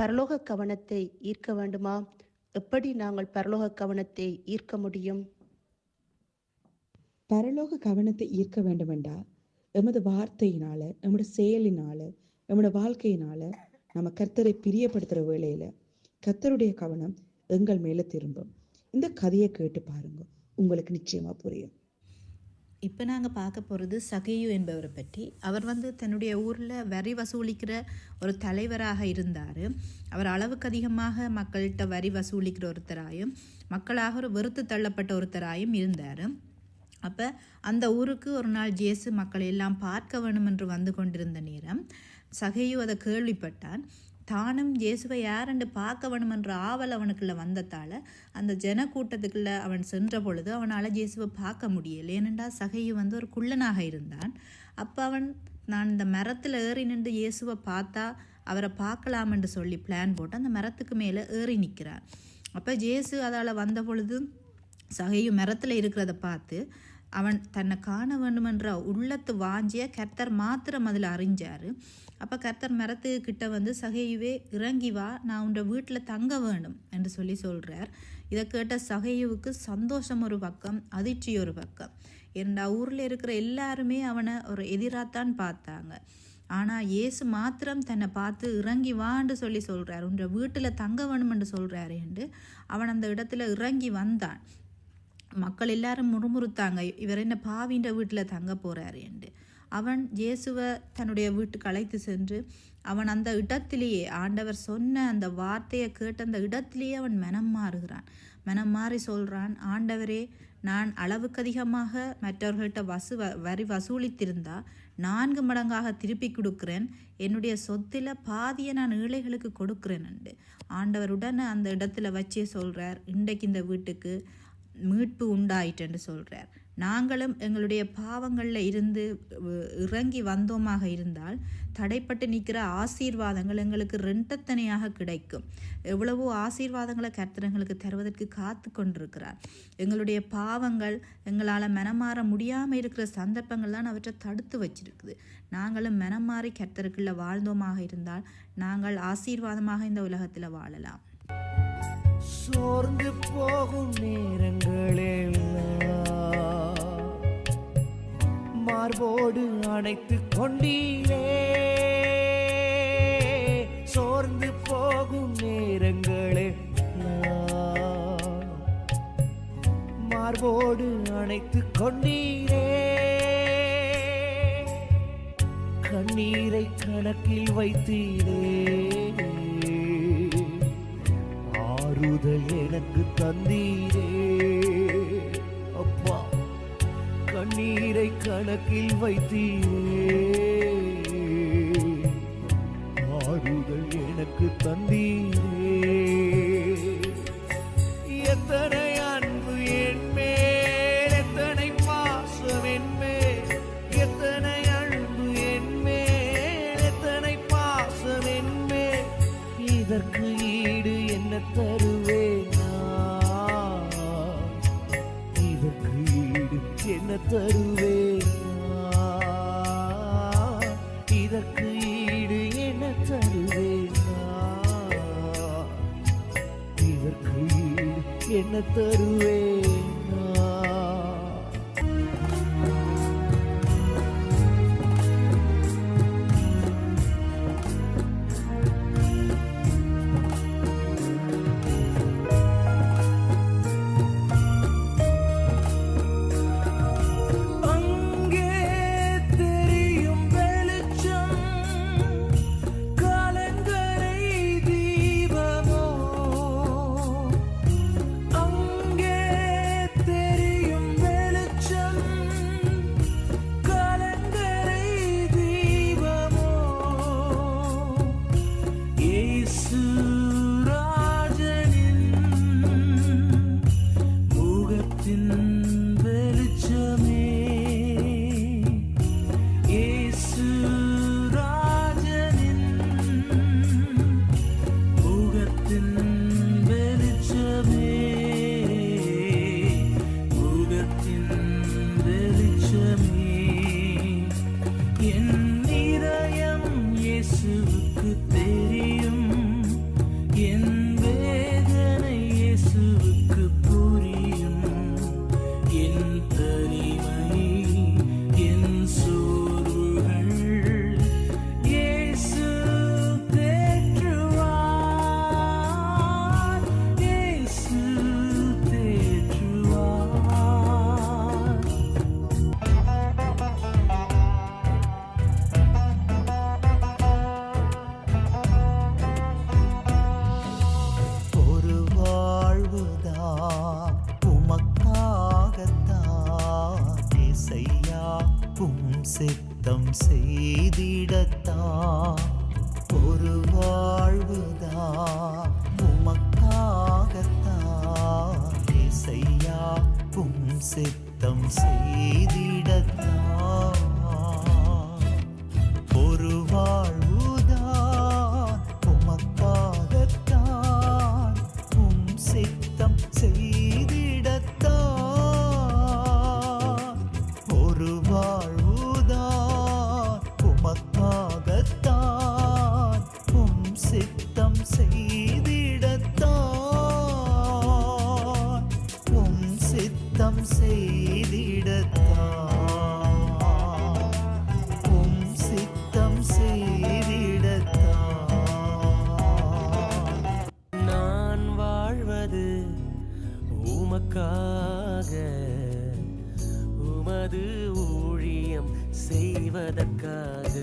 பரலோக கவனத்தை ஈர்க்க வேண்டுமா? எப்படி நாங்கள் பரலோக கவனத்தை ஈர்க்க முடியும்? பரலோக கவனத்தை ஈர்க்க வேண்டுமென்றா எமது வார்த்தையினால, நம்முடைய செயலினால, நம்முடைய வாழ்க்கையினால நம்ம கர்த்தரை பிரியப்படுத்துற வேளையில கர்த்தருடைய கவனம் எங்கள் மேல திரும்பும். இந்த கதையை கேட்டு பாருங்க, உங்களுக்கு நிச்சயமா புரியும். இப்போ நாங்கள் பார்க்க போகிறது சகேயு என்பவரை பற்றி. அவர் தன்னுடைய ஊரில் வரி வசூலிக்கிற ஒரு தலைவராக இருந்தார். அவர் அளவுக்கு அதிகமாக மக்கள்கிட்ட வரி வசூலிக்கிற ஒருத்தராயும் மக்களாக ஒரு வெறுத்து தள்ளப்பட்ட ஒருத்தராயும் இருந்தார். அப்போ அந்த ஊருக்கு ஒரு நாள் இயேசு மக்களை எல்லாம் பார்க்க வேணும் என்று வந்து கொண்டிருந்த நேரம் சகேயு அதை கேள்விப்பட்டான். தானும் இயேசுவை யாரென்று பார்க்க வேணும் என்ற ஆவல் அவனுக்குள்ளே வந்ததால் அந்த ஜனக்கூட்டத்துக்குள்ளே அவன் சென்ற பொழுது அவனால் இயேசுவை பார்க்க முடியலை. ஏனென்றால் சகேயு ஒரு குள்ளனாக இருந்தான். அப்போ நான் இந்த மரத்தில் ஏறி நின்று இயேசுவை பார்த்தா அவரை பார்க்கலாம் என்று சொல்லி பிளான் போட்டு அந்த மரத்துக்கு மேலே ஏறி நிற்கிறான். அப்போ இயேசு அதால் வந்த பொழுது சகேயு மரத்தில் இருக்கிறத பார்த்து அவன் தன்னை காண வேண்டுமென்ற உள்ளத்து வாஞ்சிய கர்த்தர் மாத்திரம் அதில் அறிஞ்சார். அப்போ கர்த்தர் மரத்துக்கிட்ட சகேயுவே இறங்கி வா, நான் உன்ற வீட்டில் தங்க வேணும் என்று சொல்கிறார். இதை கேட்ட சகேயுவுக்கு சந்தோஷம் ஒரு பக்கம், அதிர்ச்சி ஒரு பக்கம். ஏன்னா ஊரில் இருக்கிற எல்லாருமே அவனை ஒரு எதிராகத்தான் பார்த்தாங்க. ஆனால் இயேசு மாத்திரம் தன்னை பார்த்து இறங்கி வான்னு சொல்கிறார். உன்ற வீட்டில் தங்க வேணும் என்று சொல்கிறாரு என்று அவன் அந்த இடத்துல இறங்கி வந்தான். மக்கள் எல்லாரும் முறுமுறுத்தாங்க, இவர் என்ன பாவின்ற வீட்டில் தங்க போகிறாரு என்று. அவன் இயேசுவை தன்னுடைய வீட்டுக்கு அழைத்து சென்று அவன் அந்த இடத்திலேயே ஆண்டவர் சொன்ன அந்த வார்த்தையை கேட்ட அந்த இடத்திலேயே அவன் மனம் மாறுகிறான். மனம் மாறி சொல்கிறான், ஆண்டவரே, நான் அளவுக்கு அதிகமாக மற்றவர்கள்ட்ட வரி வசூலித்திருந்தா 4 மடங்காக திருப்பி கொடுக்குறேன், என்னுடைய சொத்தில் பாதியை நான் ஏழைகளுக்கு கொடுக்குறேன் என்று ஆண்டவருடன் அந்த இடத்துல வச்சே சொல்கிறார். இன்றைக்கு இந்த வீட்டுக்கு மீட்பு உண்டாயிட்டுன்னு சொல்கிறார். நாங்களும் எங்களுடைய பாவங்களில் இருந்து இறங்கி வந்தோமாக இருந்தால் தடைப்பட்டு நிற்கிற ஆசீர்வாதங்கள் எங்களுக்கு ரெண்டத்தனையாக கிடைக்கும். எவ்வளவோ ஆசீர்வாதங்களை கர்த்தர் எங்களுக்கு தருவதற்கு காத்து கொண்டிருக்கிறார். எங்களுடைய பாவங்கள் எங்களால் மனமாற முடியாமல் இருக்கிற சந்தர்ப்பங்கள் தான் அவற்றை தடுத்து வச்சிருக்குது. நாங்களும் மனமாறி கர்த்தருக்குள்ள வாழ்ந்தோமாக இருந்தால் நாங்கள் ஆசீர்வாதமாக இந்த உலகத்தில் வாழலாம். சோர்ந்து போகும் நேரங்களில் மார்போடு அணைத்து கொண்டீரே, சோர்ந்து போகும் நேரங்களில் மார்போடு அணைத்து கொண்டீரே, கண்ணீரை கணக்கில் வைத்தீரே, ஆறுதல் எனக்கு தந்தீரே. அப்பா, கண்ணீரை கணக்கில் வைத்தீரே, ஆறுதல் எனக்கு தந்தீரே. எத்தனை அன்பு என் மேல், எத்தனை பாசம் என் மேல், எத்தனை அன்பு என் மேல், எத்தனை பாசம் என் மேல். இதற்கு ஈடு என்ன தருவேன், இதற்கு ஈடு என்ன தருவேன், இதற்கு ஈடு என்ன தருவேன், இதற்கு ஈடு என்ன தருவேன். சித்தம் செய்திடத்தான் ஒரு வாழ்வுதான் உமக்காகத்தான் இசையா உம் சித்தம் செய்திடத்தான் ஒரு வாழ்வுதான் உமக்காகத்தான் உம் சித்தம் செய்திடத்தான் ஒரு வாழ்வுதான் உமக்காகத்தான் உம் சித்தம் செய்திடத்தான் உம் சித்தம் செய்திடத்தான் உம் சித்தம் செய்திடத்தான் நான் வாழ்வது உமக்காக உமது ஊழியம் செய்வதற்காக